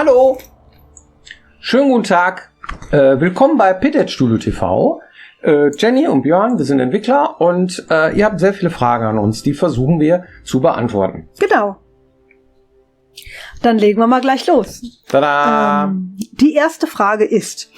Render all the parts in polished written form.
Hallo, schönen guten Tag, willkommen bei Pitted Studio TV. Jenny und Björn, wir sind Entwickler und ihr habt sehr viele Fragen an uns, die versuchen wir zu beantworten. Genau. Dann legen wir mal gleich los. Tada! Die erste Frage ist,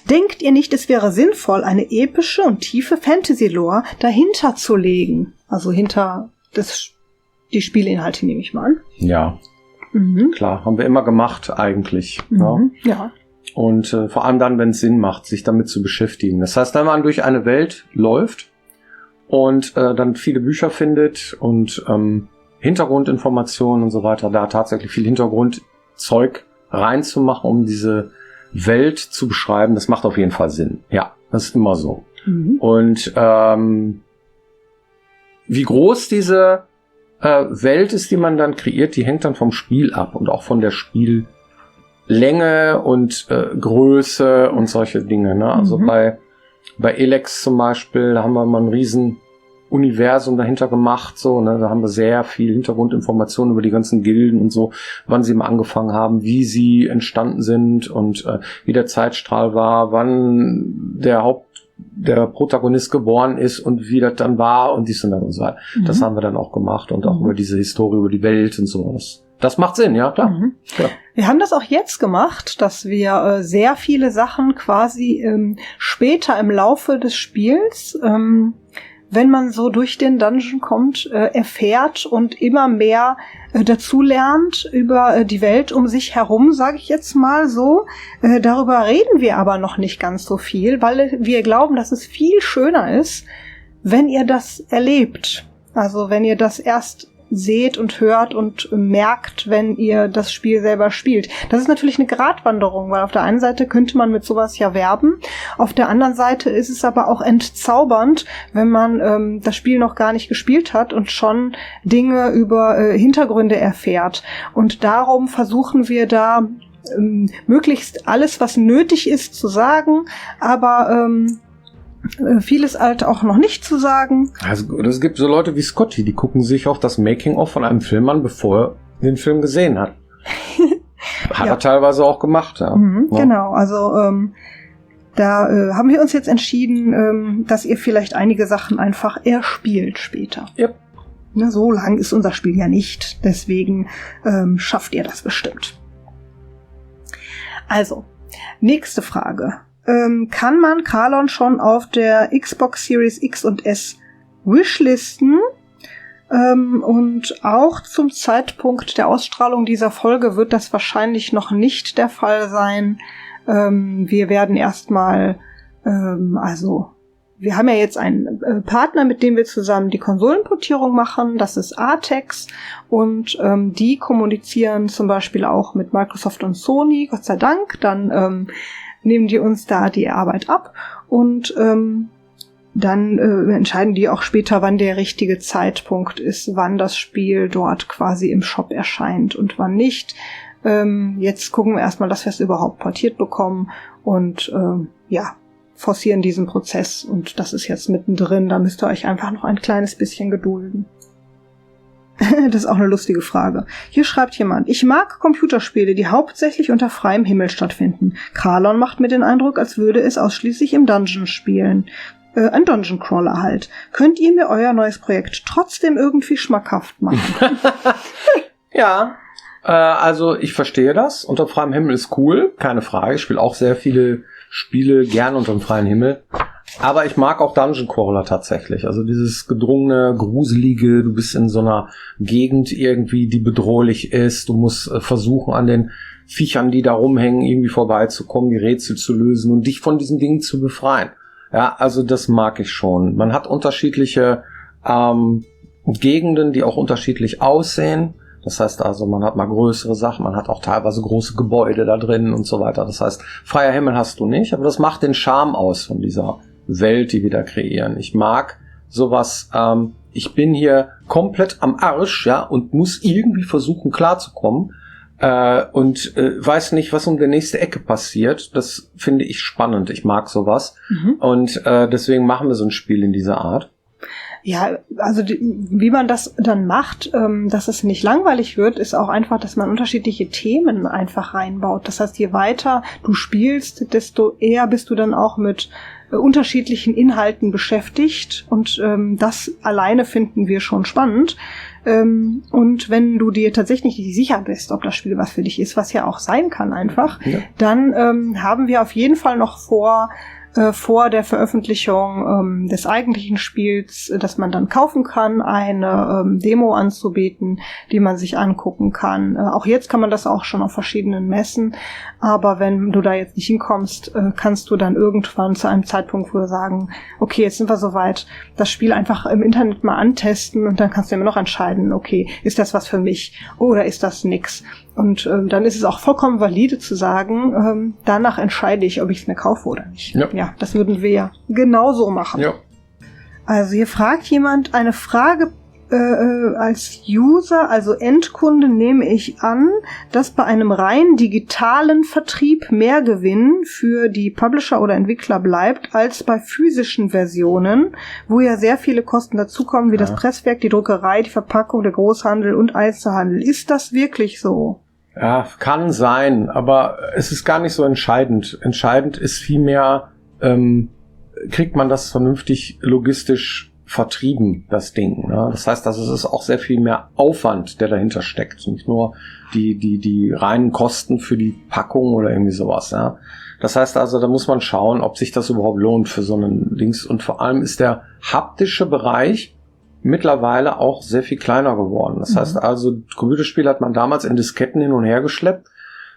denkt ihr nicht, es wäre sinnvoll, eine epische und tiefe Fantasy-Lore dahinter zu legen? Also hinter die Spielinhalte, nehme ich mal an. Ja, klar, haben wir immer gemacht eigentlich. Ja. Und vor allem dann, wenn es Sinn macht, sich damit zu beschäftigen. Das heißt, wenn man durch eine Welt läuft und dann viele Bücher findet und Hintergrundinformationen und so weiter, da tatsächlich viel Hintergrundzeug reinzumachen, um diese Welt zu beschreiben, das macht auf jeden Fall Sinn. Ja, das ist immer so. Und wie groß diese Welt ist, die man dann kreiert, die hängt dann vom Spiel ab und auch von der Spiellänge und Größe und solche Dinge. Ne? Also bei Elex zum Beispiel, da haben wir mal ein riesen Universum dahinter gemacht, so, ne? Da haben wir sehr viel Hintergrundinformationen über die ganzen Gilden und so, wann sie mal angefangen haben, wie sie entstanden sind und wie der Zeitstrahl war, wann der Protagonist geboren ist und wie das dann war und dies und das und so weiter. Das haben wir dann auch gemacht und auch über diese Historie, über die Welt und so. Das macht Sinn, ja, klar. Ja. Wir haben das auch jetzt gemacht, dass wir sehr viele Sachen quasi später im Laufe des Spiels, wenn man so durch den Dungeon kommt, erfährt und immer mehr dazu lernt über die Welt um sich herum, sage ich jetzt mal so. Darüber reden wir aber noch nicht ganz so viel, weil wir glauben, dass es viel schöner ist, wenn ihr das erlebt. Also wenn ihr das erst seht und hört und merkt, wenn ihr das Spiel selber spielt. Das ist natürlich eine Gratwanderung, weil auf der einen Seite könnte man mit sowas ja werben, auf der anderen Seite ist es aber auch entzaubernd, wenn man das Spiel noch gar nicht gespielt hat und schon Dinge über Hintergründe erfährt. Und darum versuchen wir da möglichst alles, was nötig ist, zu sagen, aber vieles halt auch noch nicht zu sagen. Also es gibt so Leute wie Scotty, die gucken sich auch das Making-of von einem Film an, bevor er den Film gesehen hat. Hat er teilweise auch gemacht, ja. Genau, also da haben wir uns jetzt entschieden, dass ihr vielleicht einige Sachen einfach erspielt später. Yep. Na, so lang ist unser Spiel ja nicht, deswegen schafft ihr das bestimmt. Also, nächste Frage. Kann man Kralon schon auf der Xbox Series X und S wishlisten? Und auch zum Zeitpunkt der Ausstrahlung dieser Folge wird das wahrscheinlich noch nicht der Fall sein. Wir werden erstmal, wir haben ja jetzt einen Partner, mit dem wir zusammen die Konsolenportierung machen. Das ist Artex. Und die kommunizieren zum Beispiel auch mit Microsoft und Sony, Gott sei Dank. Dann nehmen die uns da die Arbeit ab und dann entscheiden die auch später, wann der richtige Zeitpunkt ist, wann das Spiel dort quasi im Shop erscheint und wann nicht. Jetzt gucken wir erstmal, dass wir es überhaupt portiert bekommen und forcieren diesen Prozess und das ist jetzt mittendrin. Da müsst ihr euch einfach noch ein kleines bisschen gedulden. Das ist auch eine lustige Frage. Hier schreibt jemand, ich mag Computerspiele, die hauptsächlich unter freiem Himmel stattfinden. Kralon macht mir den Eindruck, als würde es ausschließlich im Dungeon spielen. Ein Dungeon Crawler halt. Könnt ihr mir euer neues Projekt trotzdem irgendwie schmackhaft machen? Ja, also ich verstehe das. Unter freiem Himmel ist cool, keine Frage. Ich spiele auch sehr viele Spiele gern unter dem freien Himmel. Aber ich mag auch Dungeon Crawler tatsächlich. Also dieses gedrungene, gruselige, du bist in so einer Gegend irgendwie, die bedrohlich ist. Du musst versuchen, an den Viechern, die da rumhängen, irgendwie vorbeizukommen, die Rätsel zu lösen und dich von diesen Dingen zu befreien. Ja, also das mag ich schon. Man hat unterschiedliche Gegenden, die auch unterschiedlich aussehen. Das heißt also, man hat mal größere Sachen, man hat auch teilweise große Gebäude da drin und so weiter. Das heißt, freier Himmel hast du nicht, aber das macht den Charme aus von dieser Welt, die wir da kreieren. Ich mag sowas, ich bin hier komplett am Arsch, ja, und muss irgendwie versuchen klarzukommen und weiß nicht, was um der nächste Ecke passiert. Das finde ich spannend. Ich mag sowas. Und deswegen machen wir so ein Spiel in dieser Art. Ja, also wie man das dann macht, dass es nicht langweilig wird, ist auch einfach, dass man unterschiedliche Themen einfach reinbaut. Das heißt, je weiter du spielst, desto eher bist du dann auch mit unterschiedlichen Inhalten beschäftigt und das alleine finden wir schon spannend. Und wenn du dir tatsächlich nicht sicher bist, ob das Spiel was für dich ist, was ja auch sein kann einfach, dann haben wir auf jeden Fall noch vor der Veröffentlichung des eigentlichen Spiels, das man dann kaufen kann, eine Demo anzubieten, die man sich angucken kann. Auch jetzt kann man das auch schon auf verschiedenen Messen, aber wenn du da jetzt nicht hinkommst, kannst du dann irgendwann zu einem Zeitpunkt, wo wir sagen, okay, jetzt sind wir soweit, das Spiel einfach im Internet mal antesten und dann kannst du immer noch entscheiden, okay, ist das was für mich oder ist das nix? Und dann ist es auch vollkommen valide zu sagen, danach entscheide ich, ob ich es mir kaufe oder nicht. Ja, das würden wir ja genauso machen. Ja. Also hier fragt jemand eine Frage als User, also Endkunde, nehme ich an, dass bei einem rein digitalen Vertrieb mehr Gewinn für die Publisher oder Entwickler bleibt, als bei physischen Versionen, wo ja sehr viele Kosten dazukommen, wie das Presswerk, die Druckerei, die Verpackung, der Großhandel und Einzelhandel. Ist das wirklich so? Ja, kann sein, aber es ist gar nicht so entscheidend. Entscheidend ist vielmehr, kriegt man das vernünftig logistisch vertrieben, das Ding. Ne? Das heißt, also es ist auch sehr viel mehr Aufwand, der dahinter steckt. Nicht nur die reinen Kosten für die Packung oder irgendwie sowas. Ja? Das heißt also, da muss man schauen, ob sich das überhaupt lohnt für so einen Dings. Und vor allem ist der haptische Bereich mittlerweile auch sehr viel kleiner geworden. Das heißt also, Computerspiele hat man damals in Disketten hin und her geschleppt.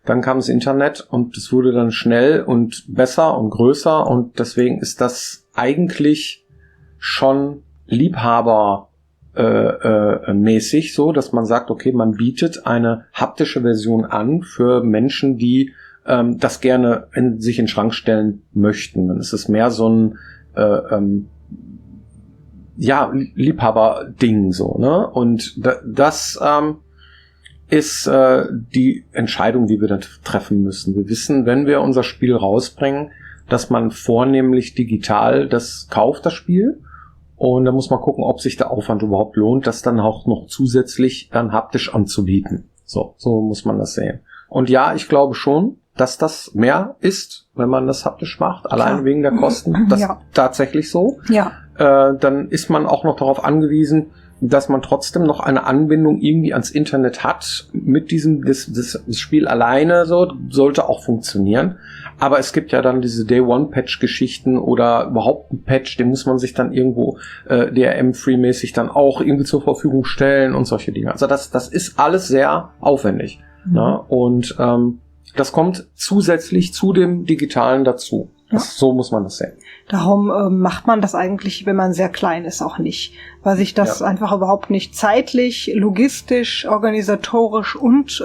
Dann kam das Internet und es wurde dann schnell und besser und größer. Und deswegen ist das eigentlich schon liebhabermäßig so, dass man sagt, okay, man bietet eine haptische Version an für Menschen, die das gerne sich in den Schrank stellen möchten. Dann ist es mehr so ein Liebhaberding so, ne? Und das ist die Entscheidung, die wir dann treffen müssen. Wir wissen, wenn wir unser Spiel rausbringen, dass man vornehmlich digital das kauft, das Spiel. Und da muss man gucken, ob sich der Aufwand überhaupt lohnt, das dann auch noch zusätzlich dann haptisch anzubieten. So muss man das sehen. Und ja, ich glaube schon, dass das mehr ist, wenn man das haptisch macht, allein wegen der Kosten. Das ist tatsächlich so. Ja. Dann ist man auch noch darauf angewiesen, dass man trotzdem noch eine Anbindung irgendwie ans Internet hat. Mit diesem, das Spiel alleine so sollte auch funktionieren. Aber es gibt ja dann diese Day-One-Patch-Geschichten oder überhaupt ein Patch, den muss man sich dann irgendwo DRM-free-mäßig dann auch irgendwie zur Verfügung stellen und solche Dinge. Also das ist alles sehr aufwendig. Ne? Und das kommt zusätzlich zu dem Digitalen dazu. So muss man das sehen. Darum macht man das eigentlich, wenn man sehr klein ist, auch nicht. Weil sich das einfach überhaupt nicht zeitlich, logistisch, organisatorisch und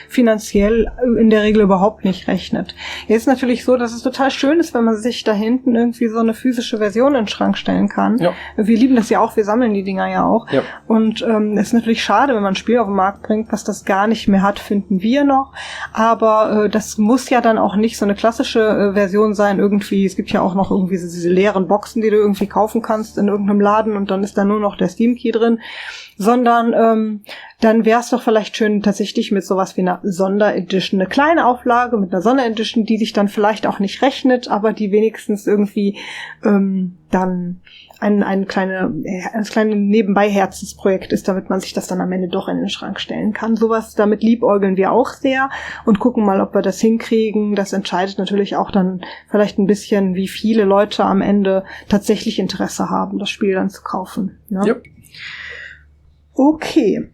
finanziell in der Regel überhaupt nicht rechnet. Jetzt ist natürlich so, dass es total schön ist, wenn man sich da hinten irgendwie so eine physische Version in den Schrank stellen kann. Ja. Wir lieben das ja auch, wir sammeln die Dinger ja auch. Ja. Und es ist natürlich schade, wenn man ein Spiel auf den Markt bringt, was das gar nicht mehr hat, finden wir noch. Aber das muss ja dann auch nicht so eine klassische Version sein irgendwie. Es gibt ja auch noch irgendwie diese leeren Boxen, die du irgendwie kaufen kannst in irgendeinem Laden und dann ist da nur noch der Steam-Key drin, sondern dann wäre es doch vielleicht schön tatsächlich mit sowas wie einer Sonderedition, eine kleine Auflage mit einer Sonderedition, die sich dann vielleicht auch nicht rechnet, aber die wenigstens irgendwie dann ein kleines nebenbei Herzensprojekt ist, damit man sich das dann am Ende doch in den Schrank stellen kann. Sowas, damit liebäugeln wir auch sehr und gucken mal, ob wir das hinkriegen. Das entscheidet natürlich auch dann vielleicht ein bisschen, wie viele Leute am Ende tatsächlich Interesse haben, das Spiel dann zu kaufen. Ne? Yep. Okay.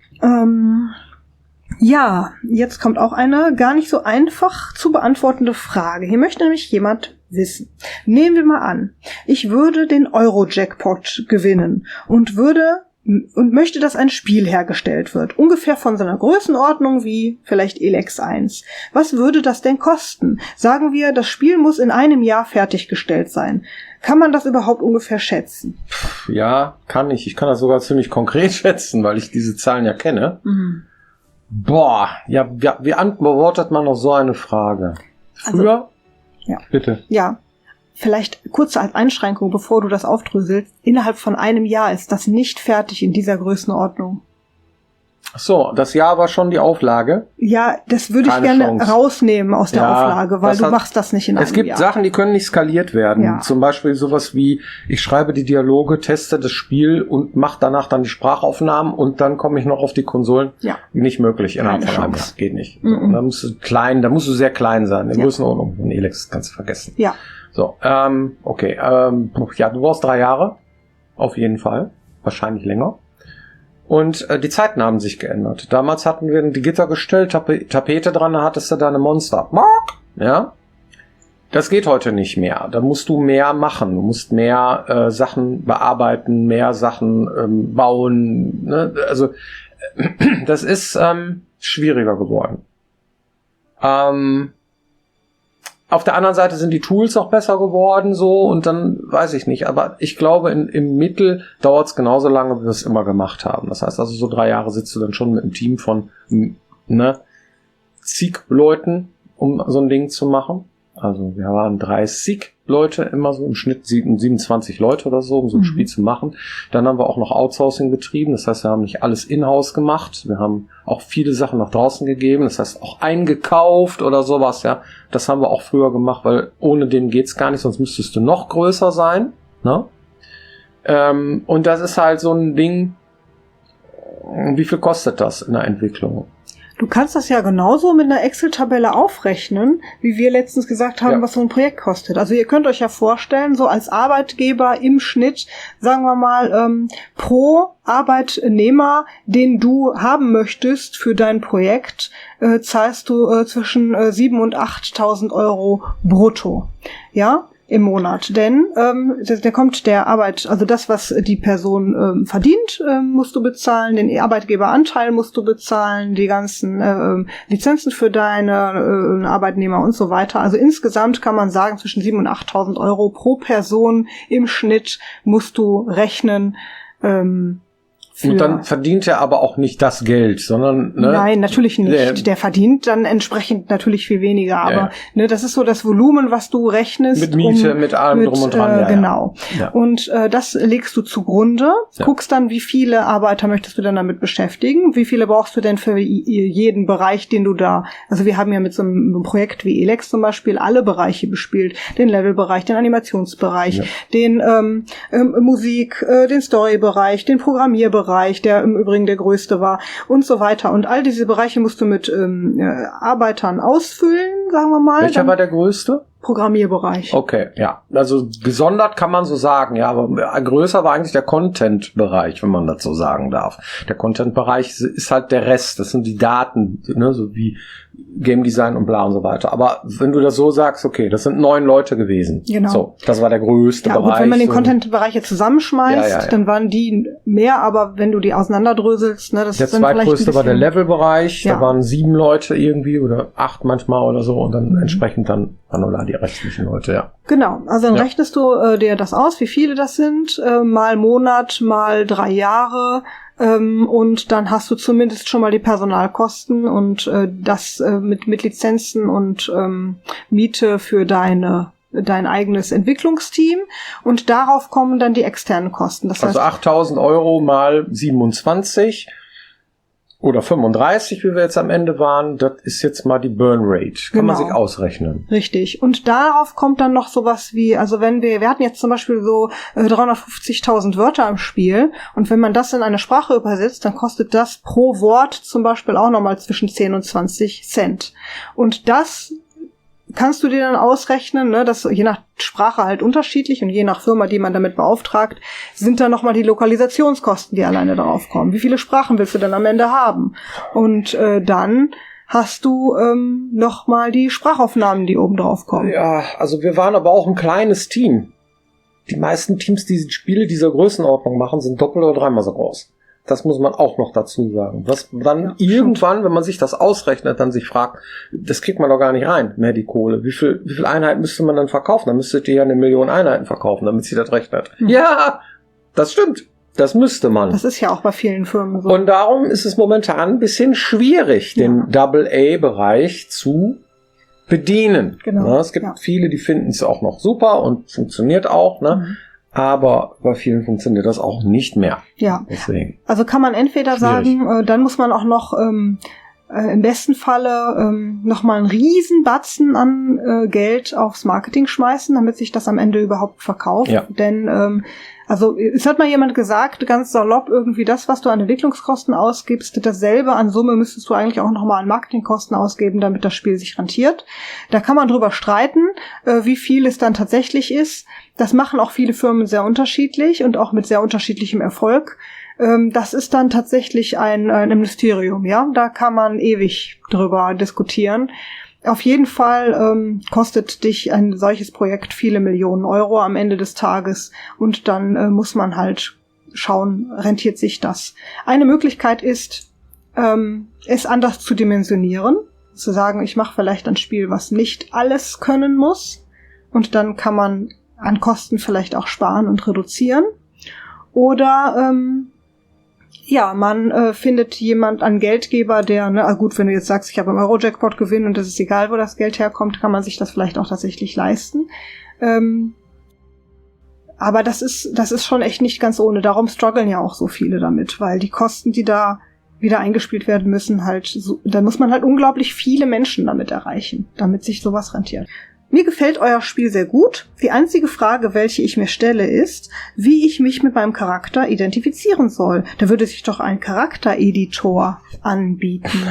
Ja, jetzt kommt auch eine gar nicht so einfach zu beantwortende Frage. Hier möchte nämlich jemand wissen. Nehmen wir mal an, ich würde den Euro-Jackpot gewinnen und möchte, dass ein Spiel hergestellt wird. Ungefähr von so einer Größenordnung wie vielleicht Elex 1. Was würde das denn kosten? Sagen wir, das Spiel muss in einem Jahr fertiggestellt sein. Kann man das überhaupt ungefähr schätzen? Ja, kann ich. Ich kann das sogar ziemlich konkret schätzen, weil ich diese Zahlen ja kenne. Mhm. Boah, ja, wie antwortet man auf so eine Frage? Früher? Ja. Bitte. Ja. vielleicht kurz als Einschränkung, bevor du das aufdröselst, innerhalb von einem Jahr ist das nicht fertig in dieser Größenordnung. Ach so, das Jahr war schon die Auflage? Ja, das würde ich gerne rausnehmen aus der Auflage, weil du machst das nicht in einem Jahr. Es gibt Sachen, die können nicht skaliert werden. Ja. Zum Beispiel sowas wie, ich schreibe die Dialoge, teste das Spiel und mache danach dann die Sprachaufnahmen und dann komme ich noch auf die Konsolen. Ja. Nicht möglich innerhalb von einem Jahr. Geht nicht. Mm-mm. Da musst du sehr klein sein. In Größenordnung von Elex kannst du vergessen. Ja. So, okay. Ja, du brauchst 3 Jahre. Auf jeden Fall. Wahrscheinlich länger. Und die Zeiten haben sich geändert. Damals hatten wir die Gitter gestellt, Tapete dran, da hattest du deine Monster. Ja? Das geht heute nicht mehr. Da musst du mehr machen. Du musst mehr Sachen bearbeiten, mehr Sachen bauen. Ne? Also das ist schwieriger geworden. Auf der anderen Seite sind die Tools auch besser geworden, so, und dann weiß ich nicht. Aber ich glaube, im Mittel dauert es genauso lange, wie wir es immer gemacht haben. Das heißt also, so 3 Jahre sitzt du dann schon mit einem Team von zig Leuten, um so ein Ding zu machen. Also wir waren 30 Leute, immer so im Schnitt 27 Leute oder so, um so ein Spiel zu machen. Dann haben wir auch noch Outsourcing betrieben. Das heißt, wir haben nicht alles in-house gemacht. Wir haben auch viele Sachen nach draußen gegeben. Das heißt, auch eingekauft oder sowas, ja. Das haben wir auch früher gemacht, weil ohne den geht's gar nicht, sonst müsstest du noch größer sein, ne? Und das ist halt so ein Ding, wie viel kostet das in der Entwicklung? Du kannst das ja genauso mit einer Excel-Tabelle aufrechnen, wie wir letztens gesagt haben, was so ein Projekt kostet. Also ihr könnt euch ja vorstellen, so als Arbeitgeber im Schnitt, sagen wir mal, pro Arbeitnehmer, den du haben möchtest für dein Projekt, zahlst du zwischen 7.000 und 8.000 Euro brutto. Ja? Im Monat, denn da kommt der also das, was die Person verdient, musst du bezahlen, den Arbeitgeberanteil musst du bezahlen, die ganzen Lizenzen für deine Arbeitnehmer und so weiter. Also insgesamt kann man sagen, zwischen 7.000 und 8.000 Euro pro Person im Schnitt musst du rechnen. Und dann verdient er aber auch nicht das Geld, sondern... Ne, nein, natürlich nicht. Der verdient dann entsprechend natürlich viel weniger. Aber ne, das ist so das Volumen, was du rechnest. Mit Miete, mit allem drum und dran. Genau. Ja. Und das legst du zugrunde, guckst dann, wie viele Arbeiter möchtest du dann damit beschäftigen, wie viele brauchst du denn für jeden Bereich, den du da... Also wir haben ja mit so einem Projekt wie Elex zum Beispiel alle Bereiche bespielt. Den Levelbereich, den Animationsbereich, den Musik, den Storybereich, den Programmierbereich, der im Übrigen der größte war und so weiter. Und all diese Bereiche musst du mit Arbeitern ausfüllen, sagen wir mal. Welcher war der größte? Programmierbereich. Okay, ja. Also gesondert kann man so sagen, ja, aber größer war eigentlich der Content-Bereich, wenn man das so sagen darf. Der Content-Bereich ist halt der Rest, das sind die Daten, ne, so wie Game Design und bla und so weiter. Aber wenn du das so sagst, okay, das sind 9 Leute gewesen. Genau. So, das war der größte Bereich. Und wenn man den Content-Bereich jetzt zusammenschmeißt, dann waren die mehr, aber wenn du die auseinanderdröselst, ne, das der ist dann vielleicht zweitgrößte war der Level-Bereich, da waren 7 Leute irgendwie oder 8 manchmal oder so und dann entsprechend dann die restlichen Leute, ja. Genau, also dann rechnest du dir das aus, wie viele das sind, mal Monat, mal 3 Jahre, und dann hast du zumindest schon mal die Personalkosten und das mit Lizenzen und Miete für dein eigenes Entwicklungsteam und darauf kommen dann die externen Kosten. Das heißt, 8.000 Euro mal 27 oder 35, wie wir jetzt am Ende waren, das ist jetzt mal die Burn Rate. Kann man sich ausrechnen. Richtig. Und darauf kommt dann noch sowas wie, also wenn wir hatten jetzt zum Beispiel so 350.000 Wörter im Spiel und wenn man das in eine Sprache übersetzt, dann kostet das pro Wort zum Beispiel auch nochmal zwischen 10 und 20 Cent. Und das kannst du dir dann ausrechnen, ne, dass je nach Sprache halt unterschiedlich und je nach Firma, die man damit beauftragt, sind dann nochmal die Lokalisationskosten, die alleine darauf kommen. Wie viele Sprachen willst du denn am Ende haben? Und dann hast du nochmal die Sprachaufnahmen, die oben drauf kommen. Ja, also wir waren aber auch ein kleines Team. Die meisten Teams, die Spiele dieser Größenordnung machen, sind doppelt oder dreimal so groß. Das muss man auch noch dazu sagen. Was dann irgendwann, wenn man sich das ausrechnet, dann sich fragt, das kriegt man doch gar nicht rein, mehr die Kohle. Wie viel Einheiten müsste man dann verkaufen? Dann müsstet ihr ja 1 Million Einheiten verkaufen, damit sie das rechnet. Ja, das stimmt. Das müsste man. Das ist ja auch bei vielen Firmen so. Und darum ist es momentan ein bisschen schwierig, den AA-Bereich zu bedienen. Genau. Ne? Es gibt viele, die finden es auch noch super und funktioniert auch, ne? Aber bei vielen funktioniert das auch nicht mehr. Ja. Deswegen. Also kann man entweder sagen, dann muss man auch noch im besten Falle nochmal einen riesen Batzen an Geld aufs Marketing schmeißen, damit sich das am Ende überhaupt verkauft. Ja. Denn also es hat mal jemand gesagt, ganz salopp, irgendwie das, was du an Entwicklungskosten ausgibst, dasselbe an Summe müsstest du eigentlich auch nochmal an Marketingkosten ausgeben, damit das Spiel sich rentiert. Da kann man drüber streiten, wie viel es dann tatsächlich ist. Das machen auch viele Firmen sehr unterschiedlich und auch mit sehr unterschiedlichem Erfolg. Das ist dann tatsächlich ein Mysterium, ja. Da kann man ewig drüber diskutieren. Auf jeden Fall kostet dich ein solches Projekt viele Millionen Euro am Ende des Tages und dann muss man halt schauen, rentiert sich das. Eine Möglichkeit ist, es anders zu dimensionieren, zu sagen, ich mache vielleicht ein Spiel, was nicht alles können muss und dann kann man an Kosten vielleicht auch sparen und reduzieren. Oder man findet einen Geldgeber, der, gut, wenn du jetzt sagst, ich habe im Euro-Jackpot gewinnen und es ist egal, wo das Geld herkommt, kann man sich das vielleicht auch tatsächlich leisten. Aber das ist schon echt nicht ganz ohne. Darum strugglen ja auch so viele damit, weil die Kosten, die da wieder eingespielt werden müssen, da muss man halt unglaublich viele Menschen damit erreichen, damit sich sowas rentiert. Mir gefällt euer Spiel sehr gut. Die einzige Frage, welche ich mir stelle, ist, wie ich mich mit meinem Charakter identifizieren soll. Da würde sich doch ein Charaktereditor anbieten.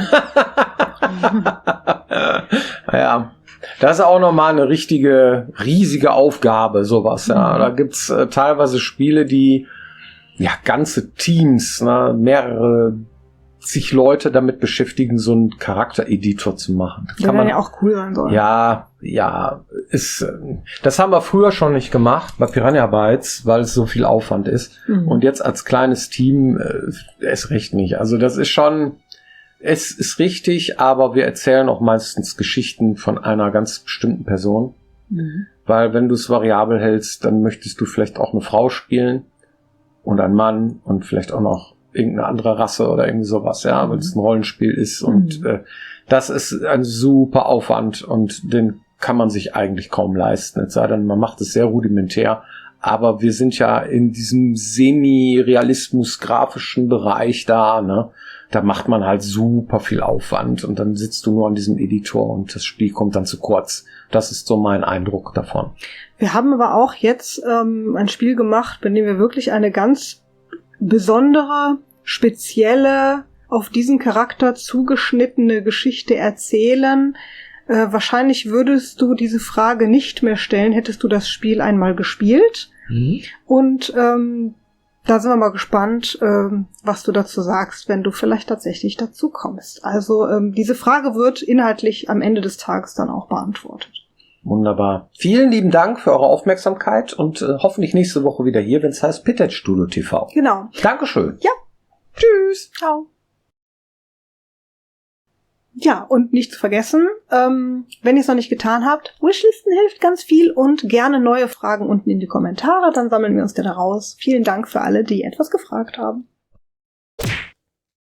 Ja, das ist auch nochmal eine riesige Aufgabe, sowas. Ja, da gibt's teilweise Spiele, die ganze Teams, mehrere sich Leute damit beschäftigen, so einen Charaktereditor zu machen. Das kann man ja auch cool sein soll. Ja, das haben wir früher schon nicht gemacht bei Piranha Bytes, weil es so viel Aufwand ist. Und jetzt als kleines Team erst recht nicht. Also das ist schon, es ist richtig, aber wir erzählen auch meistens Geschichten von einer ganz bestimmten Person. Weil wenn du es variabel hältst, dann möchtest du vielleicht auch eine Frau spielen und ein Mann und vielleicht auch noch irgendeine andere Rasse oder irgendwie sowas, ja, weil es ein Rollenspiel ist und das ist ein super Aufwand und den kann man sich eigentlich kaum leisten, es sei denn, man macht es sehr rudimentär, aber wir sind ja in diesem semi-realismus-grafischen Bereich da, ne, da macht man halt super viel Aufwand und dann sitzt du nur an diesem Editor und das Spiel kommt dann zu kurz. Das ist so mein Eindruck davon. Wir haben aber auch jetzt ein Spiel gemacht, bei dem wir wirklich eine ganz besondere, spezielle, auf diesen Charakter zugeschnittene Geschichte erzählen. Wahrscheinlich würdest du diese Frage nicht mehr stellen, hättest du das Spiel einmal gespielt. Und da sind wir mal gespannt, was du dazu sagst, wenn du vielleicht tatsächlich dazu kommst. Also diese Frage wird inhaltlich am Ende des Tages dann auch beantwortet. Wunderbar. Vielen lieben Dank für eure Aufmerksamkeit und hoffentlich nächste Woche wieder hier, wenn es heißt Pitted Studio TV. Genau. Dankeschön. Ja. Tschüss. Ciao. Ja, und nicht zu vergessen, wenn ihr es noch nicht getan habt, Wishlisten hilft ganz viel und gerne neue Fragen unten in die Kommentare, dann sammeln wir uns da raus. Vielen Dank für alle, die etwas gefragt haben.